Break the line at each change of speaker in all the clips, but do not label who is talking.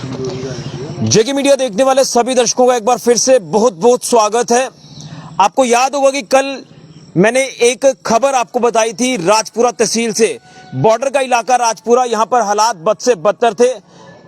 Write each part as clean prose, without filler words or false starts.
जेके media देखने वाले सभी दर्शकों का एक बार फिर से बहुत बहुत स्वागत है। आपको याद होगा कि कल मैंने एक खबर आपको बताई थी राजपुरा तहसील से। बॉर्डर का इलाका राजपुरा, यहां पर हालात बद से बदतर थे,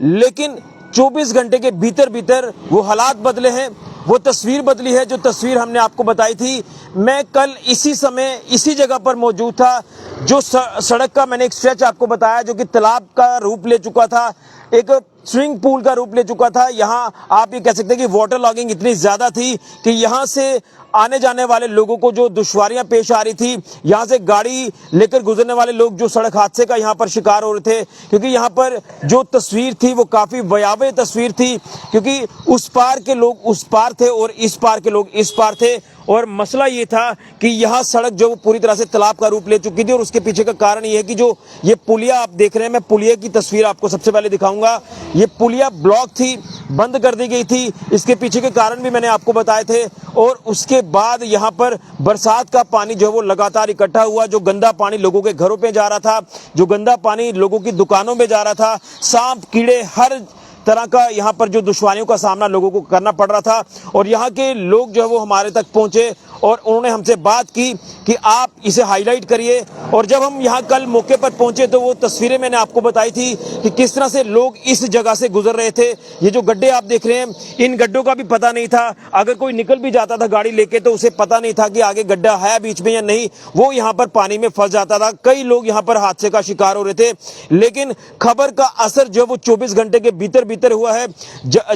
लेकिन 24 घंटे के भीतर भीतर वो हालात बदले हैं, वो तस्वीर बदली है जो तस्वीर हमने आपको बताई थी। मैं कल इसी समय इसी जगह पर मौजूद था। जो सड़क का मैंने एक स्ट्रेच आपको बताया जो कि तालाब का रूप ले चुका था, एक स्विमिंग पूल का रूप ले चुका था। यहाँ आप ये कह सकते हैं कि वाटर लॉगिंग इतनी ज्यादा थी कि यहाँ से आने जाने वाले लोगों को जो दुश्वारियां पेश आ रही थी, यहाँ से गाड़ी लेकर गुजरने वाले लोग जो सड़क हादसे का यहाँ पर शिकार हो रहे थे, क्योंकि यहाँ पर जो तस्वीर थी वो काफी भयावह तस्वीर थी, क्योंकि उस पार के लोग उस पार थे और इस पार के लोग इस पार थे। और मसला ये था कि यहाँ सड़क जो पूरी तरह से तालाब का रूप ले चुकी थी, और उसके पीछे का कारण ये है कि जो ये पुलिया आप देख रहे हैं, मैं पुलिया की तस्वीर आपको सबसे पहले दिखाऊंगा। ये पुलिया ब्लॉक थी, बंद कर दी गई थी। इसके पीछे के कारण भी मैंने आपको बताए थे। और उसके बाद यहाँ पर बरसात का पानी जो है वो लगातार इकट्ठा हुआ, जो गंदा पानी लोगों के घरों पे जा रहा था, जो गंदा पानी लोगों की दुकानों में जा रहा था, सांप कीड़े हर तरह का यहाँ पर जो दुश्वारियों का सामना लोगों को करना पड़ रहा था। और यहाँ के लोग जो है वो हमारे तक पहुंचे और उन्होंने हमसे बात की कि आप इसे हाईलाइट करिए। और जब हम यहाँ कल मौके पर पहुंचे तो वो तस्वीरें मैंने आपको बताई थी कि किस तरह से लोग इस जगह से गुजर रहे थे। ये जो गड्ढे आप देख रहे हैं, इन गड्ढों का भी पता नहीं था। अगर कोई निकल भी जाता था गाड़ी लेके तो उसे पता नहीं था कि आगे गड्ढा है बीच में या नहीं, वो यहाँ पर पानी में फंस जाता था। कई लोग यहाँ पर हादसे का शिकार हो रहे थे, लेकिन खबर का असर जो वो 24 घंटे के भीतर भीतर हुआ है।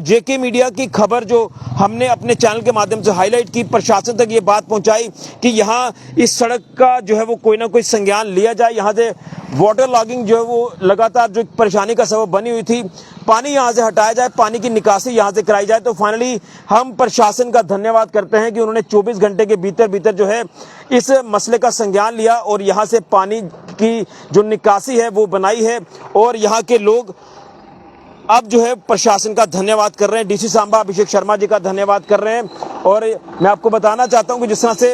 जेके मीडिया की खबर जो हमने अपने चैनल के माध्यम से हाईलाइट की, प्रशासन तक ये बात पहुंचाई कि यहाँ इस सड़क का जो है वो कोई ना कोई संज्ञान लिया जाए। यहाँ से वाटर लॉगिंग जो है वो लगातार जो परेशानी का सबब बनी हुई थी, पानी यहाँ से हटाया जाए, पानी की निकासी यहाँ से कराई जाए। तो फाइनली हम प्रशासन का धन्यवाद करते हैं कि उन्होंने 24 घंटे के भीतर भीतर जो है इस मसले का संज्ञान लिया और यहाँ से पानी की जो निकासी है वो बनाई है। और यहाँ के लोग अब जो है प्रशासन का धन्यवाद कर रहे हैं, डीसी सांबा अभिषेक शर्मा जी का धन्यवाद कर रहे हैं। और मैं आपको बताना चाहता हूं कि जिस तरह से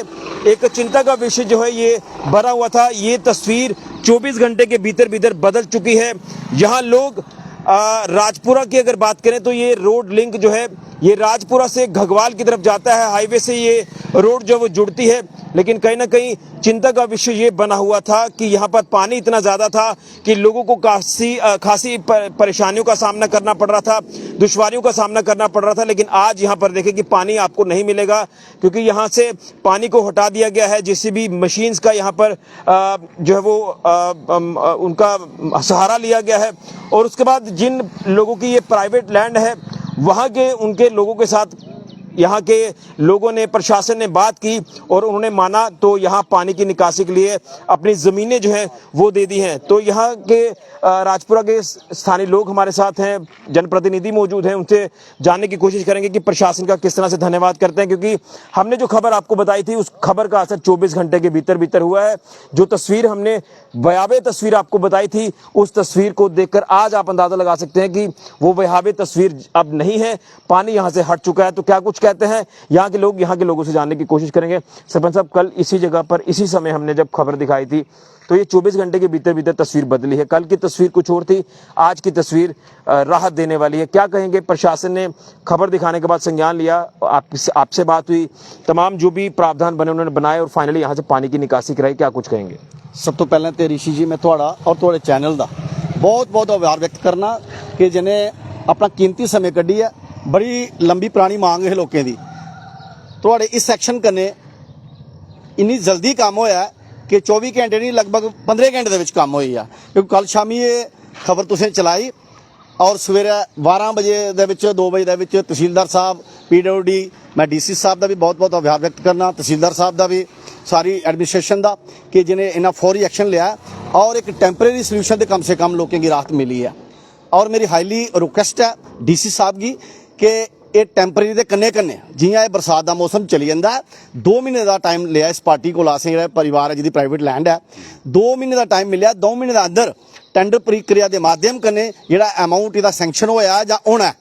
एक चिंता का विषय जो है ये बना हुआ था, ये तस्वीर 24 घंटे के भीतर भीतर बदल चुकी है। यहाँ लोग राजपुरा की अगर बात करें तो ये रोड लिंक जो है ये राजपुरा से घगवाल की तरफ जाता है, हाईवे से ये रोड जो वो जुड़ती है। लेकिन कहीं ना कहीं चिंता का विषय ये बना हुआ था कि यहाँ पर पानी इतना ज्यादा था कि लोगों को खासी परेशानियों का सामना करना पड़ रहा था, दुश्वारियों का सामना करना पड़ रहा था। लेकिन आज यहाँ पर देखें कि पानी आपको नहीं मिलेगा, क्योंकि यहाँ से पानी को हटा दिया गया है। जेसीबी मशीन्स का यहाँ पर जो है वो उनका सहारा लिया गया है। और उसके बाद जिन लोगों की ये प्राइवेट लैंड है, वहाँ के उनके लोगों के साथ यहाँ के लोगों ने, प्रशासन ने बात की और उन्होंने माना, तो यहाँ पानी की निकासी के लिए अपनी ज़मीनें जो हैं वो दे दी हैं। तो यहाँ के राजपुरा के स्थानीय लोग हमारे साथ हैं, जनप्रतिनिधि मौजूद हैं, उनसे जानने की कोशिश करेंगे कि प्रशासन का किस तरह से धन्यवाद करते हैं, क्योंकि हमने जो खबर आपको बताई थी उस खबर का असर 24 घंटे के भीतर भीतर हुआ है। जो तस्वीर हमने भयावह तस्वीर आपको बताई थी, उस तस्वीर को देखकर आज आप अंदाजा लगा सकते हैं कि वो भयावह तस्वीर अब नहीं है, पानी यहाँ से हट चुका है। तो क्या कुछ कहते हैं यहाँ के लोग, यहाँ के लोगों से जानने की कोशिश करेंगे। सरपंच साहब, कल इसी जगह पर इसी समय हमने जब खबर दिखाई थी तो ये 24 घंटे के भीतर भीतर तस्वीर बदली है। कल की तस्वीर कुछ और थी, आज की तस्वीर राहत देने वाली है। क्या कहेंगे? प्रशासन ने खबर दिखाने के बाद संज्ञान लिया, आपसे बात हुई, तमाम जो भी प्रावधान बने उन्होंने बनाए और फाइनली यहाँ से पानी की निकासी कराई। क्या कुछ कहेंगे?
सब तो पहले तो ऋषि जी, मैं थोड़ा और थोड़े चैनल का बहुत बहुत आभार व्यक्त करना कि जिन्हें अपना कीमती समय कड्ढी है। बड़ी लंबी पुरानी मांग है लोगों की, थोड़े इस सैक्शन कन्ने इन्नी जल्दी काम होया कि 24 घंटे नहीं, लगभग 15 घंटे के काम होई है। क्योंकि कल शामी ये खबर तुसें चलाई और सवेरे 12 बजे 2 बजे तहसीलदार साहब, PWD, मैं DC साहब का भी बहुत बहुत आभार व्यक्त करना, तहसीलदार साहब का भी, सारी एडमिनिस्ट्रेशन का, कि जिन्हें इन्ना फौरी एक्शन लिया और एक टैंपरेरी सोल्यूशन से कम लोगों की राहत मिली है। और मेरी हाईली रिक्वेस्ट है DC साहब की कि ये टैंपरेरी के कन्ने कन्ने जियां ये बरसात का मौसम चली जाता है, 2 महीने का टाइम लिया इस पार्टी को, असें जो परिवार है जिसकी प्राइवेट लैंड है, 2 महीने का टाइम मिले, 2 महीने के अंदर टेंडर प्रक्रिया के माध्यम कन्ने जिहड़ा अमाउंट इहदा सैंक्शन होया जां होना है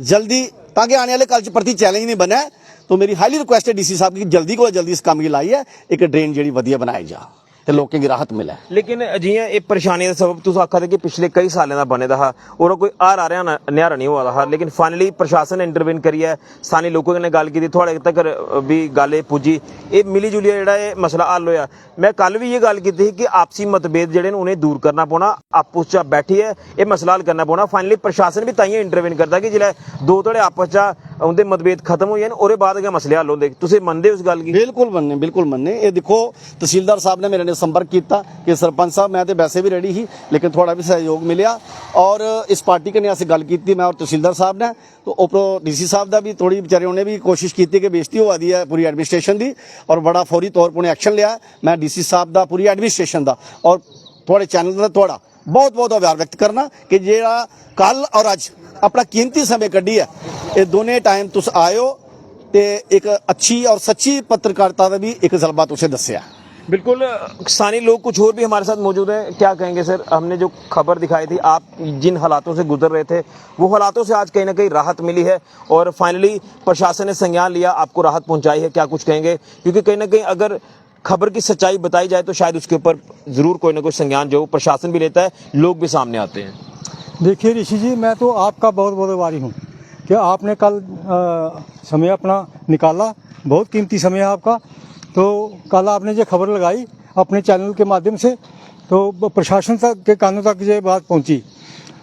जल्दी, ताकि आने वाले कल च प्रति चैलेंज नहीं बने। तो मेरी हाईली रिक्वेस्ट है DC साहब की जल्दी को जल्दी इस काम की लाई है, एक ड्रेन जी वधिया बनाई जा। ਤੇ ਲੋਕਾਂ ਦੀ ਰਾਹਤ ਮਿਲੇ।
लेकिन जियां ये परेशानी का सबब तुस आखा थे कि पिछले कई सालों का बने दा हा और कोई आ रहा न्यारा नहीं हुआ था, लेकिन फाइनली प्रशासन ने इंटरवीन करियै स्थानीय लोगों ने गल की, थोड़े तक भी गल पुजी, ये मिली जुलिया जेहड़ा ये मसला हल होया। मैं कल भी ये गल की थी कि आपसी मतभेद जेहड़े ने उन्हें दूर करना पौना, आपस च बैठिए ये मसला हल करना पौना। फाइनली प्रशासन भी ताइयों इंटरवीन करता कि जिसलै दो धड़े आपस च उनके मतभेद खत्म हो जाए और बाद गै मसले हल होंदे। तुसीं मनदे उस गल की?
बिल्कुल मनने। ये देखो तहसीलदार साहब ने मेरे ने संपर्क किया कि सरपंच साहब मैं तो वैसे भी रेडी ही, लेकिन थोड़ा भी सहयोग मिलिया और इस पार्टी कन्नै असीं गल की मैं और तहसीलदार साहब ने, तो उपरों डीसी साहब का भी थोड़ी बेचारे उन्हें भी कोशिश की कि बेइज्जती होआ दी है पूरी एडमिनिस्ट्रेशन की और बड़ा फौरी तौर पर उन्हें एक्शन लिया। मैं डीसी साहब का पूरी एडमिनिस्ट्रेशन का और थोड़े चैनल का थोड़ा बहुत बहुत आभार व्यक्त करना कि जेड़ा कल और अज अपना कीमती समय कड्ढी है, ये दोनों टाइम तुस आयो ते एक अच्छी और सच्ची पत्रकारिता का भी एक जज्बा तुसें दस्सिया।
बिल्कुल, स्थानीय लोग कुछ और भी हमारे साथ मौजूद हैं। क्या कहेंगे सर? हमने जो खबर दिखाई थी, आप जिन हालातों से गुजर रहे थे वो हालातों से आज कहीं ना कहीं राहत मिली है और फाइनली प्रशासन ने संज्ञान लिया, आपको राहत पहुंचाई है। क्या कुछ कहेंगे? क्योंकि कहीं ना कहीं अगर खबर की सच्चाई बताई जाए तो शायद उसके ऊपर जरूर कोई ना कोई संज्ञान जो प्रशासन भी लेता है, लोग भी सामने आते हैं।
देखिए ऋषि जी, मैं तो आपका बहुत बहुत आभारी हूँ कि आपने कल समय अपना निकाला, बहुत कीमती समय है आपका। तो कल आपने जो खबर लगाई अपने चैनल के माध्यम से, तो प्रशासन तक के कानों तक ये बात पहुंची।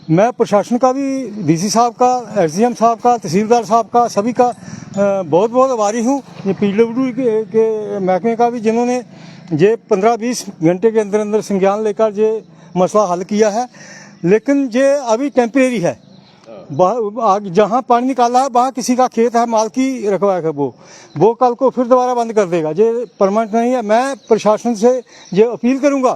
मैं प्रशासन का भी, डीसी साहब का, एसडीएम साहब का, तहसीलदार साहब का, सभी का बहुत बहुत आभारी हूँ। ये पीडब्ल्यूडी के महकमे का भी, जिन्होंने ये 15-20 घंटे के अंदर अंदर संज्ञान लेकर ये मसला हल किया है। लेकिन ये अभी टेम्परेरी है। जहाँ पानी निकाला है वहाँ किसी का खेत है, मालकी रखवा है, वो कल को फिर दोबारा बंद कर देगा, ये परमानेंट नहीं है। मैं प्रशासन से ये अपील करूँगा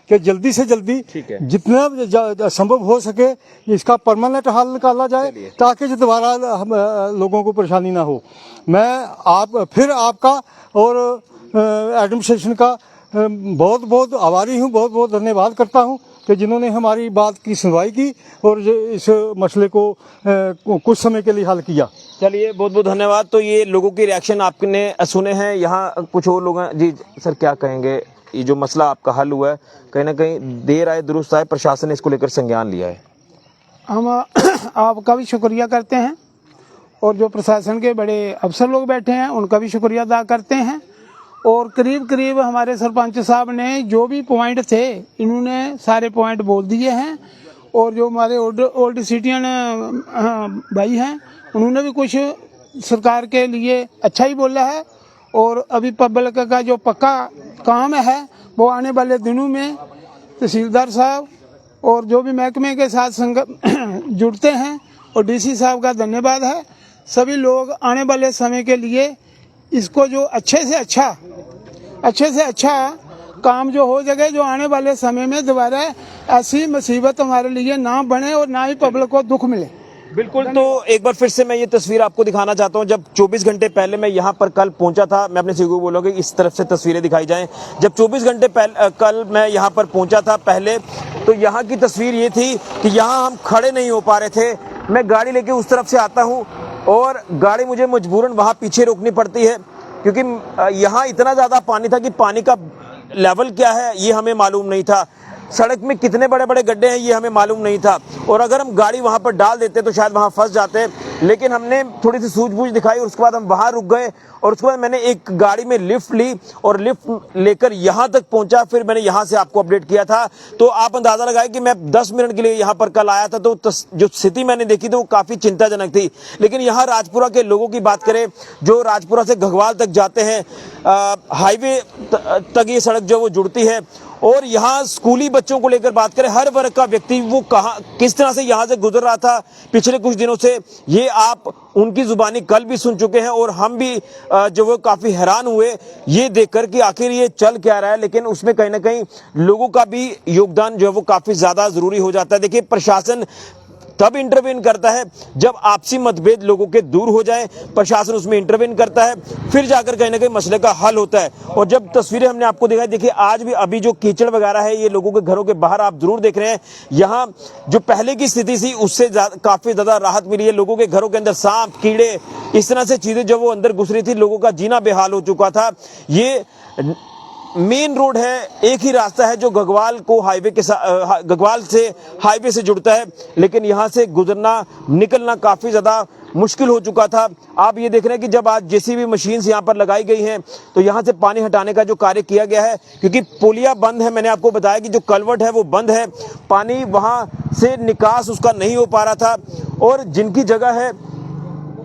कि जल्दी से जल्दी जितना संभव हो सके इसका परमानेंट हल निकाला जाए, ताकि जो दोबारा लोगों को परेशानी ना हो। मैं आपका और एडमिनिस्ट्रेशन का बहुत बहुत आभारी हूँ, बहुत बहुत धन्यवाद करता हूँ कि जिन्होंने हमारी बात की सुनवाई की और इस मसले को कुछ समय के लिए हल किया।
चलिए, बहुत बहुत धन्यवाद। तो ये लोगों की रिएक्शन आपने सुने हैं। यहाँ कुछ और लोग हैं। जी सर, क्या कहेंगे? ये जो मसला आपका हल हुआ है, कहीं ना कहीं देर आए दुरुस्त आए, प्रशासन ने इसको लेकर संज्ञान लिया है।
हम आपका भी शुक्रिया करते हैं और जो प्रशासन के बड़े अफसर लोग बैठे हैं उनका भी शुक्रिया अदा करते हैं। और करीब करीब हमारे सरपंच साहब ने जो भी पॉइंट थे इन्होंने सारे पॉइंट बोल दिए हैं, और जो हमारे ओल्ड सिटियन भाई हैं उन्होंने भी कुछ सरकार के लिए अच्छा ही बोला है। और अभी पब्लिक का जो पक्का काम है वो आने वाले दिनों में तहसीलदार साहब और जो भी महकमे के साथ जुड़ते हैं, और डीसी साहब का धन्यवाद है। सभी लोग आने वाले समय के लिए इसको जो अच्छे से अच्छा काम जो हो सके, जो आने वाले समय में दोबारा ऐसी मुसीबत हमारे लिए ना बने और ना ही पब्लिक को दुख मिले।
बिल्कुल, तो एक बार फिर से मैं ये तस्वीर आपको दिखाना चाहता हूँ। जब 24 घंटे पहले मैं यहाँ पर कल पहुंचा था, मैं अपने सीईओ को बोलूँगा कि इस तरफ से तस्वीरें दिखाई जाएं। जब 24 घंटे पहले कल मैं यहाँ पर पहुंचा था पहले, तो यहाँ की तस्वीर ये थी कि यहाँ हम खड़े नहीं हो पा रहे थे। मैं गाड़ी लेके उस तरफ से आता हूँ और गाड़ी मुझे मजबूरन वहाँ पीछे रोकनी पड़ती है, क्योंकि यहाँ इतना ज़्यादा पानी था कि पानी का लेवल क्या है ये हमें मालूम नहीं था। सड़क में कितने बड़े बड़े गड्ढे हैं ये हमें मालूम नहीं था, और अगर हम गाड़ी वहाँ पर डाल देते तो शायद वहाँ फंस जाते। लेकिन हमने थोड़ी सी सूझबूझ दिखाई और उसके बाद हम वहाँ रुक गए, और उसके बाद मैंने एक गाड़ी में लिफ्ट ली और लिफ्ट लेकर यहाँ तक पहुँचा। फिर मैंने यहाँ से आपको अपडेट किया था। तो आप अंदाज़ा लगाए कि मैं 10 मिनट के लिए यहाँ पर कल आया था, तो जो स्थिति मैंने देखी थी वो काफ़ी चिंताजनक थी। लेकिन यहाँ राजपुरा के लोगों की बात करें, जो राजपुरा से घगवाल तक जाते हैं, हाईवे तक ये सड़क जो वो जुड़ती है, और यहाँ स्कूली बच्चों को लेकर बात करें, हर वर्ग का व्यक्ति वो कहाँ किस तरह से यहाँ से गुजर रहा था पिछले कुछ दिनों से, ये आप उनकी जुबानी कल भी सुन चुके हैं। और हम भी जो वो काफ़ी हैरान हुए ये देखकर कि आखिर ये चल क्या रहा है। लेकिन उसमें कहीं ना कहीं लोगों का भी योगदान जो है वो काफ़ी ज़्यादा ज़रूरी हो जाता है। देखिए, प्रशासन तब इंटरवेन करता है जब आपसी मतभेद लोगों के दूर हो जाए, प्रशासन उसमें इंटरवेन करता है, फिर जाकर कहीं ना कहीं मसले का हल होता है। और जब तस्वीरें हमने आपको दिखाई, देखिए आज भी अभी जो कीचड़ वगैरह है ये लोगों के घरों के बाहर आप जरूर देख रहे हैं। यहाँ जो पहले की स्थिति थी उससे काफी ज्यादा राहत मिली है। लोगों के घरों के अंदर सांप, कीड़े, इस तरह से चीजें जो वो अंदर घुस रही थी, लोगों का जीना बेहाल हो चुका था। ये मेन रोड है, एक ही रास्ता है जो गगवाल को गगवाल से हाईवे से जुड़ता है, लेकिन यहाँ से गुजरना निकलना काफ़ी ज़्यादा मुश्किल हो चुका था। आप ये देख रहे हैं कि जब आज जेसीबी मशीन्स यहाँ पर लगाई गई हैं तो यहाँ से पानी हटाने का जो कार्य किया गया है, क्योंकि पुलिया बंद है, मैंने आपको बताया कि जो कलवर्ट है वो बंद है, पानी वहाँ से निकास उसका नहीं हो पा रहा था। और जिनकी जगह है,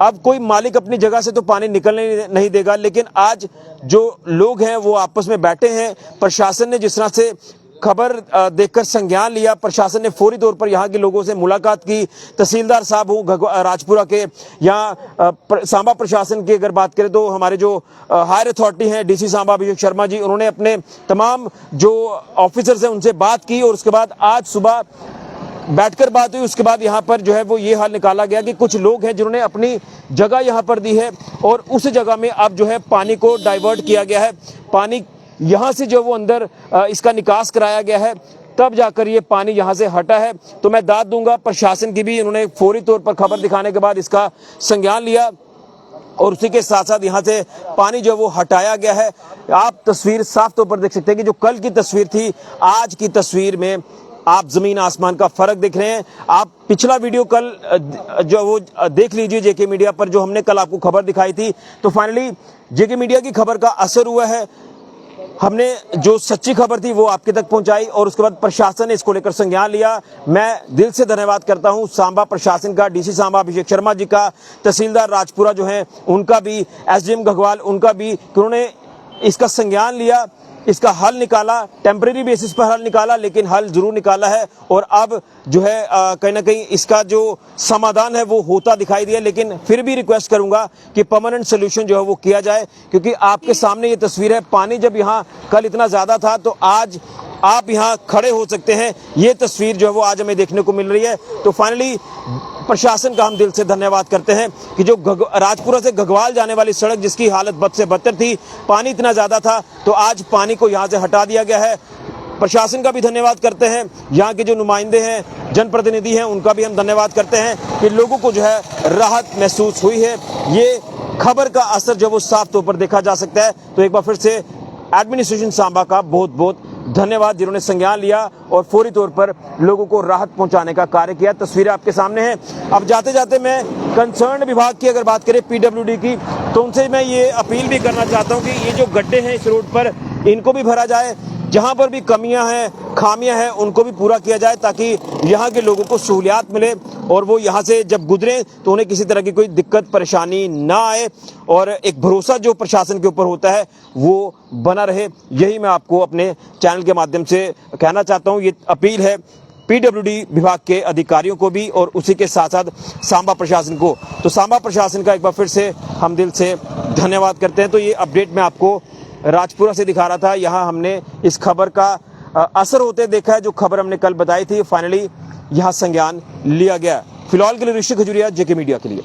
अब कोई मालिक अपनी जगह से तो पानी निकलने नहीं देगा, लेकिन आज जो लोग हैं वो आपस में बैठे हैं। प्रशासन ने जिस तरह से खबर देखकर संज्ञान लिया, प्रशासन ने फौरी तौर पर यहाँ के लोगों से मुलाकात की। तहसीलदार साहब हो राजपुरा के, यहाँ सांबा प्रशासन की अगर बात करें तो हमारे जो हायर अथॉरिटी हैं डीसी सांबा अभिषेक शर्मा जी, उन्होंने अपने तमाम जो ऑफिसर्स हैं उनसे बात की और उसके बाद आज सुबह बैठकर बात हुई। उसके बाद यहाँ पर जो है वो ये हाल निकाला गया कि कुछ लोग हैं जिन्होंने अपनी जगह यहाँ पर दी है और उस जगह में अब जो है पानी को डाइवर्ट किया गया है। पानी यहाँ से जो वो अंदर इसका निकास कराया गया है, तब जाकर ये पानी यहाँ से हटा है। तो मैं दाद दूंगा प्रशासन की भी, उन्होंने फौरी तौर पर खबर दिखाने के बाद इसका संज्ञान लिया और उसी के साथ साथ यहाँ से पानी जो वो हटाया गया है। आप तस्वीर साफ तौर पर देख सकते हैं कि जो कल की तस्वीर थी, आज की तस्वीर में आप जमीन आसमान का फर्क देख रहे हैं। आप पिछला वीडियो कल जो वो देख लीजिए जेके मीडिया पर, जो हमने कल आपको खबर दिखाई थी। तो फाइनली जेके मीडिया की खबर का असर हुआ है, हमने जो सच्ची खबर थी वो आपके तक पहुंचाई और उसके बाद प्रशासन ने इसको लेकर संज्ञान लिया। मैं दिल से धन्यवाद करता हूं सांबा प्रशासन का, डीसी सांबा अभिषेक शर्मा जी का, तहसीलदार राजपुरा जो हैं उनका भी, एसडीएम गगवाल उनका भी, कि उन्होंने इसका संज्ञान लिया, इसका हल निकाला, टेम्परेरी बेसिस पर हल निकाला, लेकिन हल जरूर निकाला है। और अब जो है कहीं ना कहीं इसका जो समाधान है वो होता दिखाई दिया, लेकिन फिर भी रिक्वेस्ट करूंगा कि परमानेंट सोल्यूशन जो है वो किया जाए, क्योंकि आपके सामने ये तस्वीर है। पानी जब यहाँ कल इतना ज्यादा था तो आज आप यहाँ खड़े हो सकते हैं, ये तस्वीर जो है वो आज हमें देखने को मिल रही है। तो फाइनली प्रशासन का हम दिल से धन्यवाद करते हैं कि जो राजपुरा से गगवाल जाने वाली सड़क जिसकी हालत बद से बदतर थी, पानी इतना ज्यादा था, तो आज पानी को यहाँ से हटा दिया गया है। प्रशासन का भी धन्यवाद करते हैं, यहाँ के जो नुमाइंदे हैं, जनप्रतिनिधि हैं, उनका भी हम धन्यवाद करते हैं कि लोगों को जो है राहत महसूस हुई है। ये खबर का असर जो वो साफ तौर पर देखा जा सकता है। तो एक बार फिर से एडमिनिस्ट्रेशन सांबा का बहुत बहुत धन्यवाद, जिन्होंने संज्ञान लिया और फौरी तौर पर लोगों को राहत पहुंचाने का कार्य किया। तस्वीरें आपके सामने हैं। अब जाते जाते मैं कंसर्न विभाग की अगर बात करें, पीडब्ल्यूडी की, तो उनसे मैं ये अपील भी करना चाहता हूं कि ये जो गड्ढे हैं इस रोड पर, इनको भी भरा जाए। जहां पर भी कमियां हैं, खामियां हैं, उनको भी पूरा किया जाए, ताकि यहाँ के लोगों को सहूलियात मिले और वो यहाँ से जब गुजरें तो उन्हें किसी तरह की कोई दिक्कत परेशानी ना आए और एक भरोसा जो प्रशासन के ऊपर होता है वो बना रहे। यही मैं आपको अपने चैनल के माध्यम से कहना चाहता हूँ। ये अपील है पीडब्ल्यूडी विभाग के अधिकारियों को भी और उसी के साथ साथ सांबा प्रशासन को। तो सांबा प्रशासन का एक बार फिर से हम दिल से धन्यवाद करते हैं। तो ये अपडेट मैं आपको राजपुरा से दिखा रहा था। यहाँ हमने इस खबर का असर होते देखा है, जो खबर हमने कल बताई थी, फाइनली यहाँ संज्ञान लिया गया। फिलहाल के लिए ऋषि खजुरिया, जेके मीडिया के लिए।